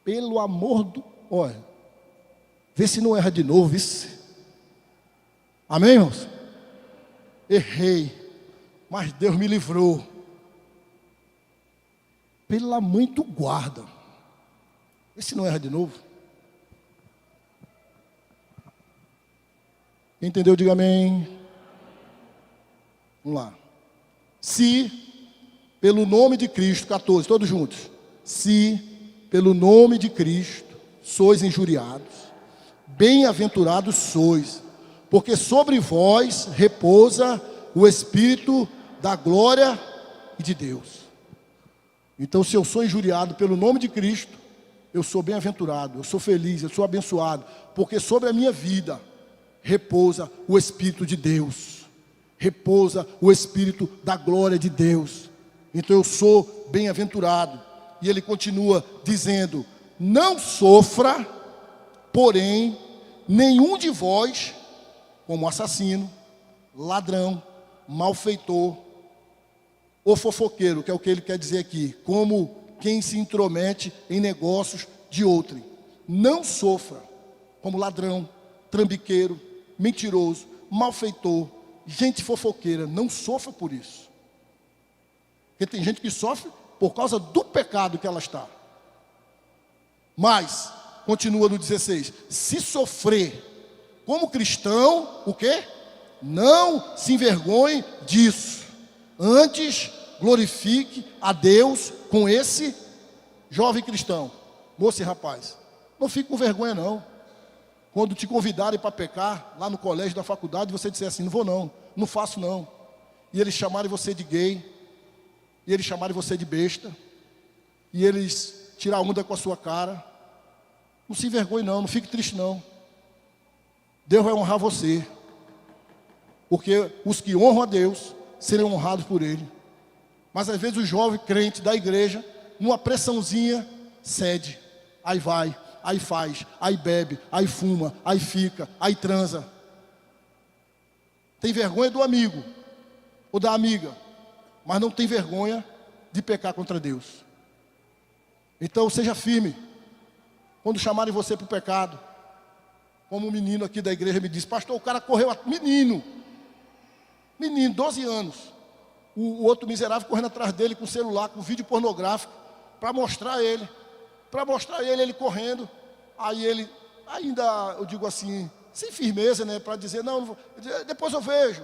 pelo amor do... Olha, vê se não erra de novo, vice. Amém, irmãos? Errei, mas Deus me livrou. Pela mãe do guarda. Vê se não erra de novo. Quem entendeu, diga amém. Vamos lá. Se, pelo nome de Cristo, 14, todos juntos. Se, pelo nome de Cristo, sois injuriados, bem-aventurados sois, porque sobre vós repousa o Espírito da glória e de Deus. Então, se eu sou injuriado pelo nome de Cristo, eu sou bem-aventurado, eu sou feliz, eu sou abençoado, porque sobre a minha vida repousa o Espírito de Deus, repousa o Espírito da glória de Deus. Então eu sou bem-aventurado. E ele continua dizendo: não sofra, porém, nenhum de vós como assassino, ladrão, malfeitor ou fofoqueiro, que é o que ele quer dizer aqui, como quem se intromete em negócios de outrem. Não sofra como ladrão, trambiqueiro, mentiroso, malfeitor, gente fofoqueira. Não sofra por isso. Porque tem gente que sofre por causa do pecado que ela está. Mas, continua no 16, se sofrer como cristão, o quê? Não se envergonhe disso. Antes, glorifique a Deus com esse jovem cristão. Moço e rapaz, não fique com vergonha não. Quando te convidarem para pecar, lá no colégio, da faculdade, você disser assim: não vou não, não faço não. E eles chamarem você de gay, e eles chamarem você de besta, e eles tirar onda com a sua cara. Não se envergonhe não, não fique triste não. Deus vai honrar você, porque os que honram a Deus serão honrados por Ele. Mas às vezes o jovem crente da igreja, numa pressãozinha, cede. Aí vai, aí faz, aí bebe, aí fuma, aí fica, aí transa. Tem vergonha do amigo ou da amiga, mas não tem vergonha de pecar contra Deus. Então seja firme. Quando chamarem você para o pecado, como um menino aqui da igreja me disse: pastor, o cara correu, menino, 12 anos. O outro miserável correndo atrás dele com o celular, com vídeo pornográfico, para mostrar ele, ele correndo. Aí ele, ainda, eu digo assim, sem firmeza, né, para dizer: não, depois eu vejo.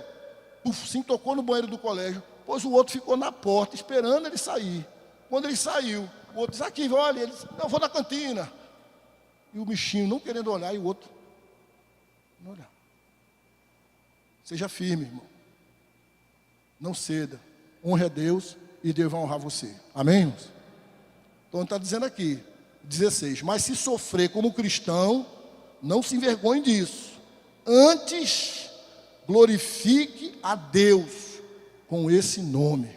Se tocou no banheiro do colégio, pois o outro ficou na porta, esperando ele sair. Quando ele saiu, o outro disse: aqui, olha, ele disse: não, eu vou na cantina. E o bichinho não querendo olhar, e o outro não olhar. Seja firme, irmão. Não ceda. Honre a Deus e Deus vai honrar você. Amém, irmãos? Então ele está dizendo aqui, 16. Mas se sofrer como cristão, não se envergonhe disso. Antes, glorifique a Deus com esse nome.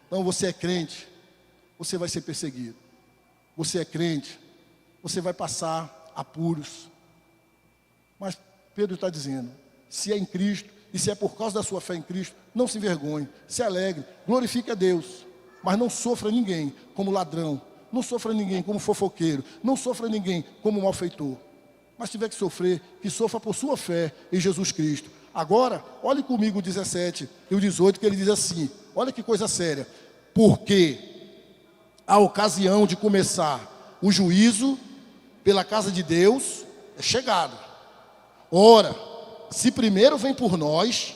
Então você é crente, você vai ser perseguido. Você é crente, você vai passar apuros. Mas Pedro está dizendo: se é em Cristo, e se é por causa da sua fé em Cristo, não se envergonhe, se alegre, glorifique a Deus. Mas não sofra ninguém como ladrão, não sofra ninguém como fofoqueiro, não sofra ninguém como malfeitor. Mas se tiver que sofrer, que sofra por sua fé em Jesus Cristo. Agora, olhe comigo o 17 e o 18, que ele diz assim: olha que coisa séria. Porque a ocasião de começar o juízo pela casa de Deus é chegada. Ora, se primeiro vem por nós,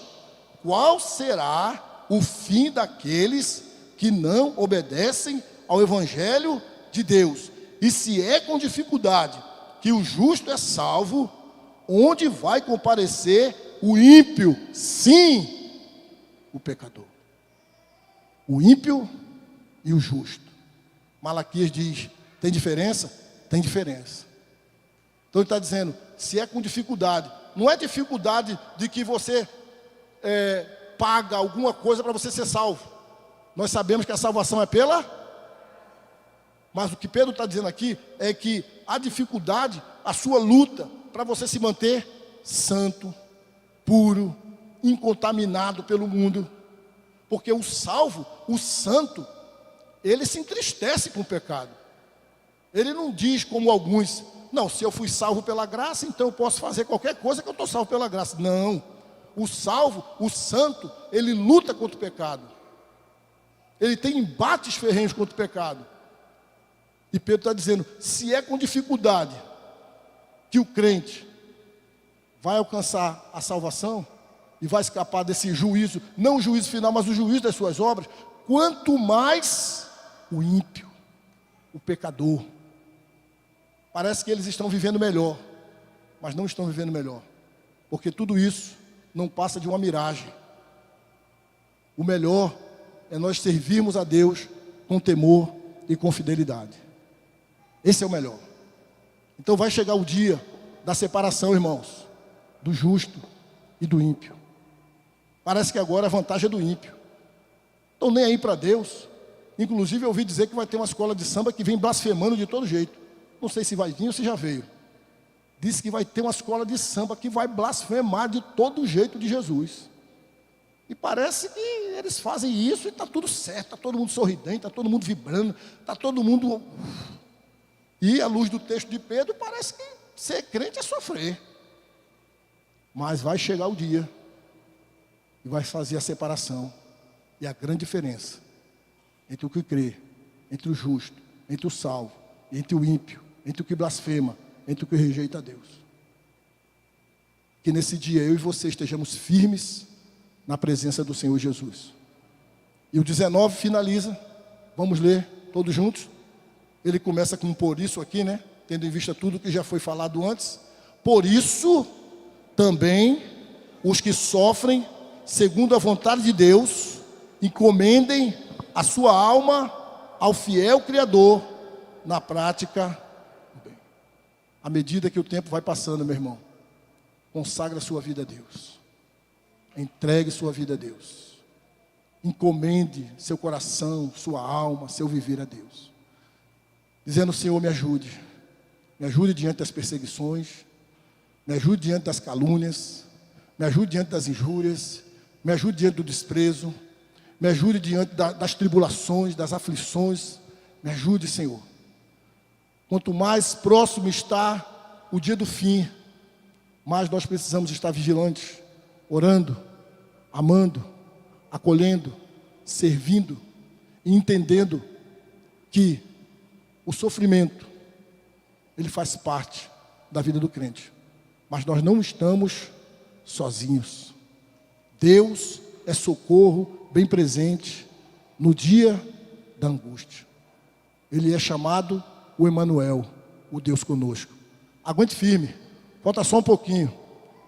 qual será o fim daqueles que não obedecem ao Evangelho de Deus? E se é com dificuldade que o justo é salvo, onde vai comparecer o ímpio? Sim, o pecador. O ímpio e o justo. Malaquias diz: tem diferença? Tem diferença. Então ele está dizendo: se é com dificuldade, não é dificuldade de que você paga alguma coisa para você ser salvo. Nós sabemos que a salvação é pela... Mas o que Pedro está dizendo aqui é que a dificuldade, a sua luta para você se manter santo, puro, incontaminado pelo mundo. Porque o salvo, o santo, ele se entristece com o pecado. Ele não diz como alguns, não, se eu fui salvo pela graça, então eu posso fazer qualquer coisa que eu estou salvo pela graça. Não, o salvo, o santo, ele luta contra o pecado. Ele tem embates ferrenhos contra o pecado. E Pedro está dizendo, se é com dificuldade que o crente vai alcançar a salvação e vai escapar desse juízo, não o juízo final, mas o juízo das suas obras, quanto mais o ímpio, o pecador. Parece que eles estão vivendo melhor, mas não estão vivendo melhor, porque tudo isso não passa de uma miragem. O melhor é nós servirmos a Deus com temor e com fidelidade. Esse é o melhor. Então vai chegar o dia da separação, irmãos, do justo e do ímpio. Parece que agora a vantagem é do ímpio. Estão nem aí para Deus. Inclusive eu ouvi dizer que vai ter uma escola de samba que vem blasfemando de todo jeito. Não sei se vai vir ou se já veio. Disse que vai ter uma escola de samba que vai blasfemar de todo jeito de Jesus. E parece que eles fazem isso e está tudo certo, está todo mundo sorridente, está todo mundo vibrando, está todo mundo... E à luz do texto de Pedro, parece que ser crente é sofrer. Mas vai chegar o dia e vai fazer a separação. E a grande diferença entre o que crê, entre o justo, entre o salvo, entre o ímpio, entre o que blasfema, entre o que rejeita a Deus. Que nesse dia eu e você estejamos firmes na presença do Senhor Jesus. E o 19 finaliza, vamos ler todos juntos. Ele começa com por isso aqui, né? Tendo em vista tudo que já foi falado antes. Por isso, também, os que sofrem, segundo a vontade de Deus, encomendem a sua alma ao fiel Criador, na prática do bem. À medida que o tempo vai passando, meu irmão, consagra a sua vida a Deus. Entregue sua vida a Deus. Encomende seu coração, sua alma, seu viver a Deus. Dizendo, Senhor, me ajude diante das perseguições, me ajude diante das calúnias, me ajude diante das injúrias, me ajude diante do desprezo, me ajude diante das tribulações, das aflições, me ajude, Senhor. Quanto mais próximo está o dia do fim, mais nós precisamos estar vigilantes, orando, amando, acolhendo, servindo e entendendo que o sofrimento, ele faz parte da vida do crente. Mas nós não estamos sozinhos. Deus é socorro bem presente no dia da angústia. Ele é chamado o Emanuel, o Deus conosco. Aguente firme, falta só um pouquinho.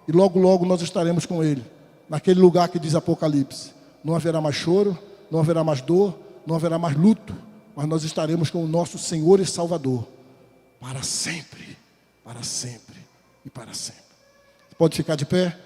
E logo, logo nós estaremos com Ele. Naquele lugar que diz Apocalipse. Não haverá mais choro, não haverá mais dor, não haverá mais luto. Mas nós estaremos com o nosso Senhor e Salvador. Para sempre e para sempre. Pode ficar de pé?